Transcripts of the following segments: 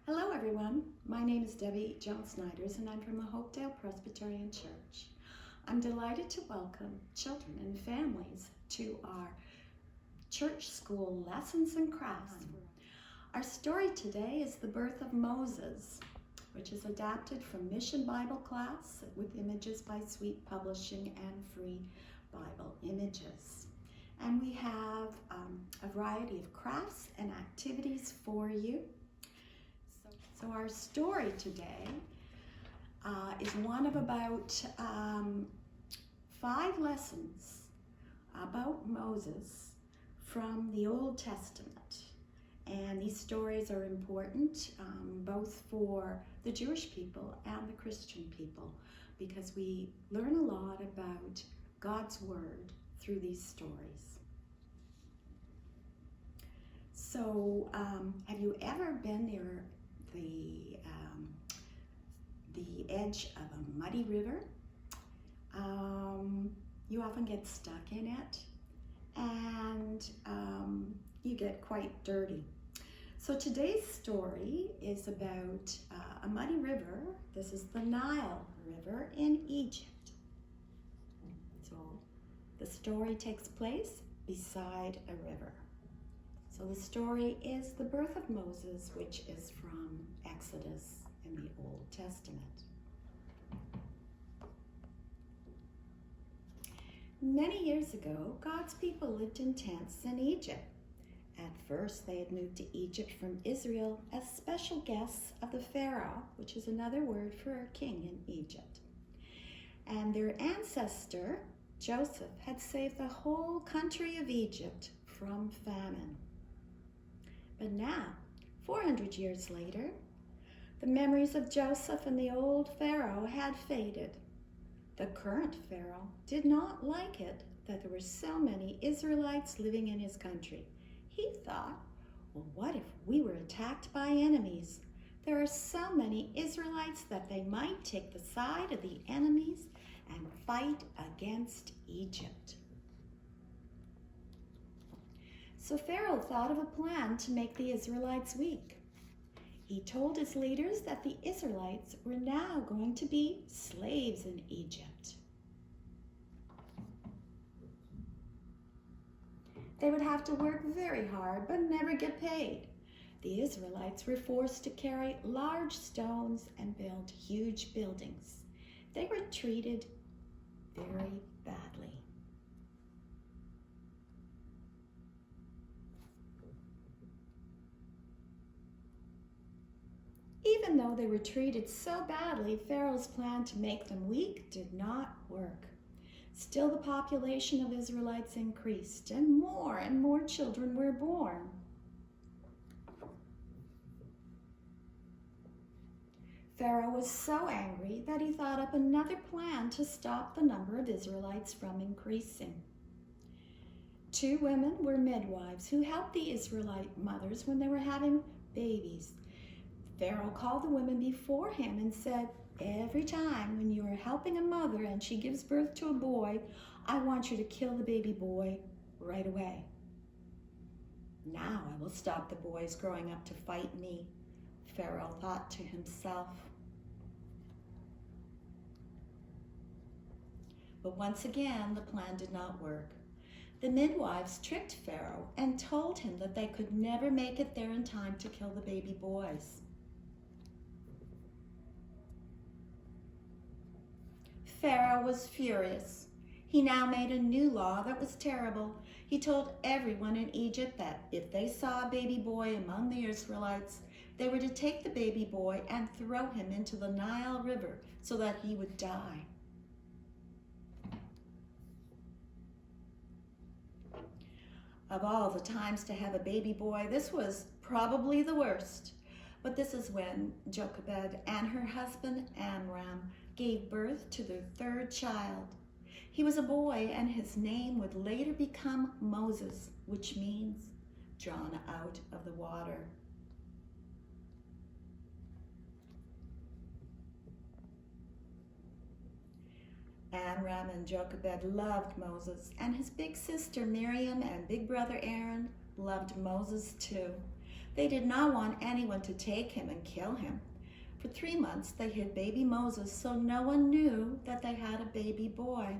Hello everyone, my name is Debbie Jones-Snyders and I'm from the Hopedale Presbyterian Church. I'm delighted to welcome children and families to our church school lessons and crafts. Our story today is the birth of Moses, which is adapted from Mission Bible Class with images by Sweet Publishing and Free Bible Images. And we have a variety of crafts and activities for you. So our story today is one of about 5 lessons about Moses from the Old Testament. And these stories are important both for the Jewish people and the Christian people because we learn a lot about God's Word through these stories. So have you ever been near the edge of a muddy river? You often get stuck in it and you get quite dirty. So today's story is about a muddy river. This is the Nile River in Egypt. So the story takes place beside a river. So the story is the birth of Moses, which is from Exodus in the Old Testament. Many years ago, God's people lived in tents in Egypt. At first, they had moved to Egypt from Israel as special guests of the Pharaoh, which is another word for a king in Egypt. And their ancestor, Joseph, had saved the whole country of Egypt from famine. But now, 400 years later, the memories of Joseph and the old Pharaoh had faded. The current Pharaoh did not like it that there were so many Israelites living in his country. He thought, well, what if we were attacked by enemies? There are so many Israelites that they might take the side of the enemies and fight against Egypt. So Pharaoh thought of a plan to make the Israelites weak. He told his leaders that the Israelites were now going to be slaves in Egypt. They would have to work very hard but never get paid. The Israelites were forced to carry large stones and build huge buildings. They were treated very badly. Even though they were treated so badly, Pharaoh's plan to make them weak did not work. Still, the population of Israelites increased, and more children were born. Pharaoh was so angry that he thought up another plan to stop the number of Israelites from increasing. 2 women were midwives who helped the Israelite mothers when they were having babies. Pharaoh called the women before him and said, every time when you are helping a mother and she gives birth to a boy, I want you to kill the baby boy right away. Now I will stop the boys growing up to fight me, Pharaoh thought to himself. But once again, the plan did not work. The midwives tricked Pharaoh and told him that they could never make it there in time to kill the baby boys. Pharaoh was furious. He now made a new law that was terrible. He told everyone in Egypt that if they saw a baby boy among the Israelites, they were to take the baby boy and throw him into the Nile River so that he would die. Of all the times to have a baby boy, this was probably the worst. But this is when Jochebed and her husband Amram gave birth to their 3rd child. He was a boy, and his name would later become Moses, which means drawn out of the water. Amram and Jochebed loved Moses, and his big sister Miriam and big brother Aaron loved Moses too. They did not want anyone to take him and kill him. For 3 months, they hid baby Moses so no one knew that they had a baby boy.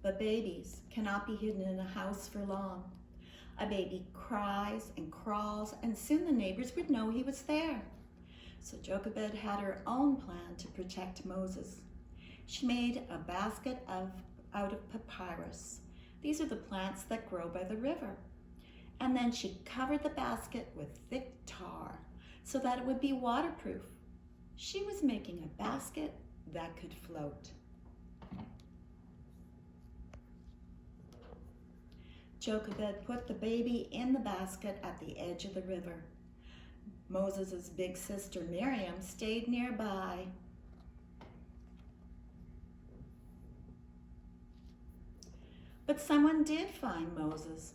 But babies cannot be hidden in a house for long. A baby cries and crawls, and soon the neighbors would know he was there. So Jochebed had her own plan to protect Moses. She made a basket out of papyrus. These are the plants that grow by the river. And then she covered the basket with thick tar so that it would be waterproof. She was making a basket that could float. Jochebed put the baby in the basket at the edge of the river. Moses' big sister Miriam stayed nearby. But someone did find Moses.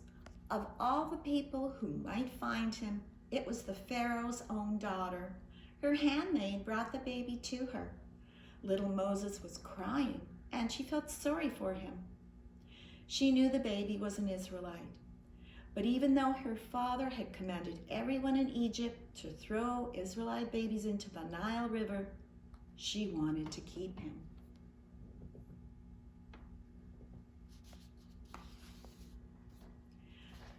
Of all the people who might find him, it was the Pharaoh's own daughter. Her handmaid brought the baby to her. Little Moses was crying, and she felt sorry for him. She knew the baby was an Israelite. But even though her father had commanded everyone in Egypt to throw Israelite babies into the Nile River, she wanted to keep him.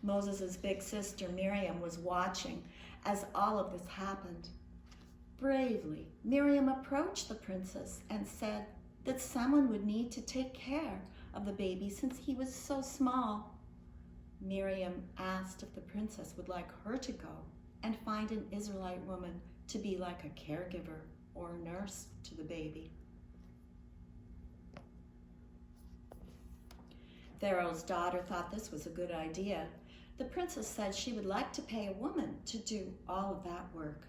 Moses' big sister Miriam was watching as all of this happened. Bravely, Miriam approached the princess and said that someone would need to take care of the baby since he was so small. Miriam asked if the princess would like her to go and find an Israelite woman to be like a caregiver or a nurse to the baby. Pharaoh's daughter thought this was a good idea. The princess said she would like to pay a woman to do all of that work.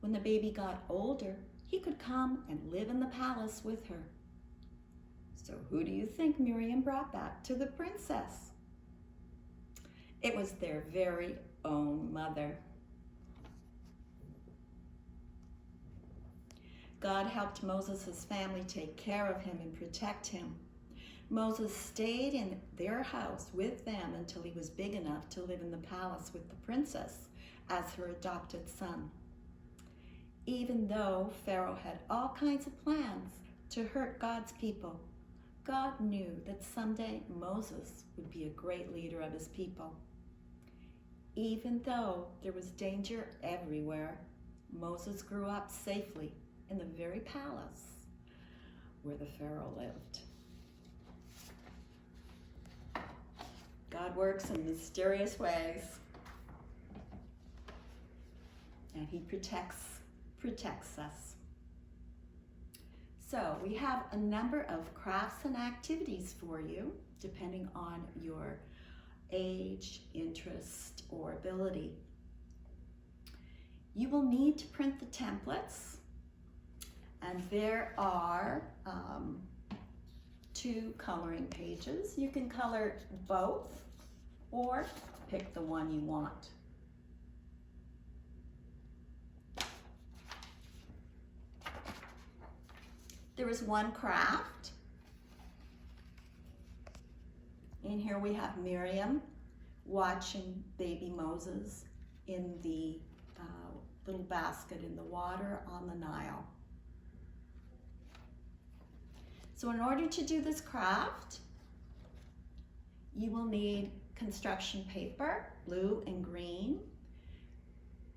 When the baby got older, he could come and live in the palace with her. So who do you think Miriam brought back to the princess? It was their very own mother. God helped Moses' family take care of him and protect him. Moses stayed in their house with them until he was big enough to live in the palace with the princess as her adopted son. Even though Pharaoh had all kinds of plans to hurt God's people, God knew that someday Moses would be a great leader of his people. Even though there was danger everywhere, Moses grew up safely in the very palace where the Pharaoh lived. God works in mysterious ways, and he protects us. So we have a number of crafts and activities for you, depending on your age, interest, or ability. You will need to print the templates, and there are 2 coloring pages. You can color both or pick the one you want. There is one craft. In here we have Miriam watching baby Moses in the little basket in the water on the Nile. So in order to do this craft, you will need construction paper, blue and green.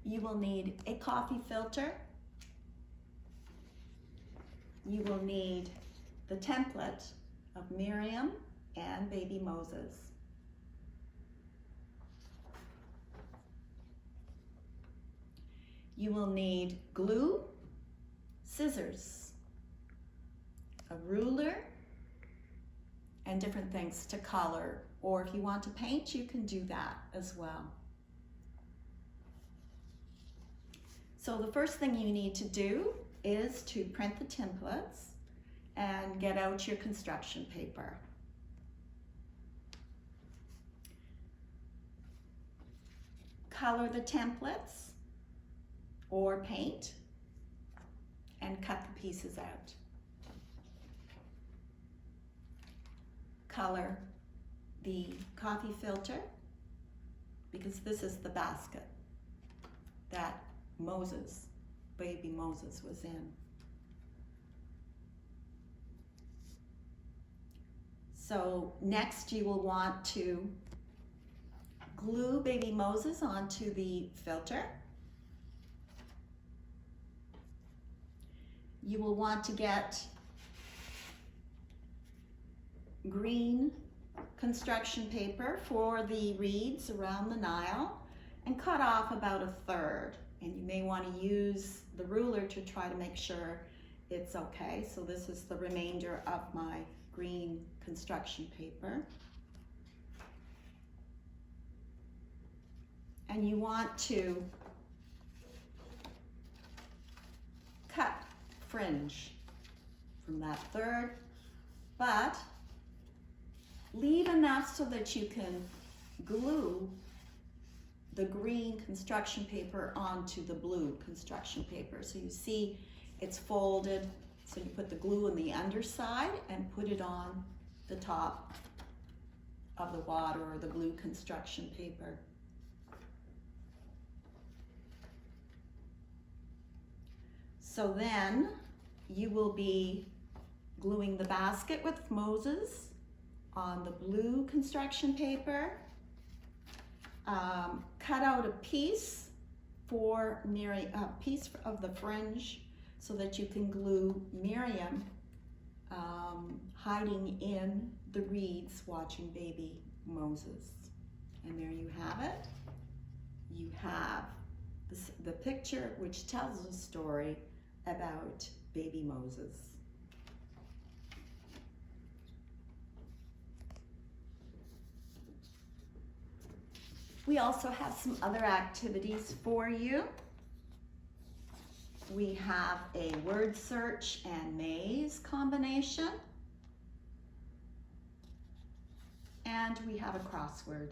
You will need a coffee filter. You will need the template of Miriam and baby Moses. You will need glue, scissors, a ruler, and different things to color. Or if you want to paint, you can do that as well. So the first thing you need to do is to print the templates and get out your construction paper. Color the templates or paint and cut the pieces out. Color the coffee filter, because this is the basket that Moses, baby Moses, was in. So next you will want to glue baby Moses onto the filter. You will want to get green construction paper for the reeds around the Nile and cut off about 1/3. And you may want to use the ruler to try to make sure it's okay. So this is the remainder of my green construction paper. And you want to cut fringe from that 1/3, but leave enough so that you can glue the green construction paper onto the blue construction paper. So you see it's folded, so you put the glue on the underside and put it on the top of the water or the blue construction paper. So then you will be gluing the basket with Moses on the blue construction paper. Cut out a piece for Miriam, a piece of the fringe so that you can glue Miriam hiding in the reeds watching baby Moses. And there you have it. You have the picture which tells a story about baby Moses. We also have some other activities for you. We have a word search and maze combination. And we have a crossword.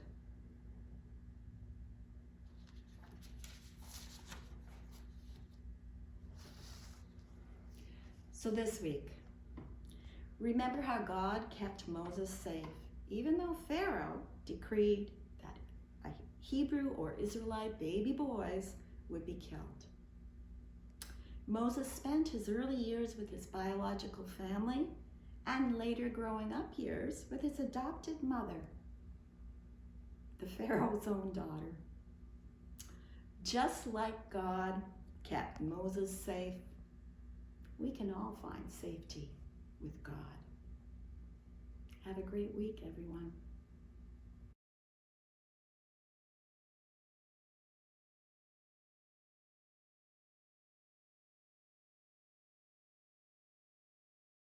So this week, remember how God kept Moses safe, even though Pharaoh decreed that Hebrew or Israelite baby boys would be killed. Moses spent his early years with his biological family and later growing up years with his adopted mother, the Pharaoh's own daughter. Just like God kept Moses safe, we can all find safety with God. Have a great week, everyone.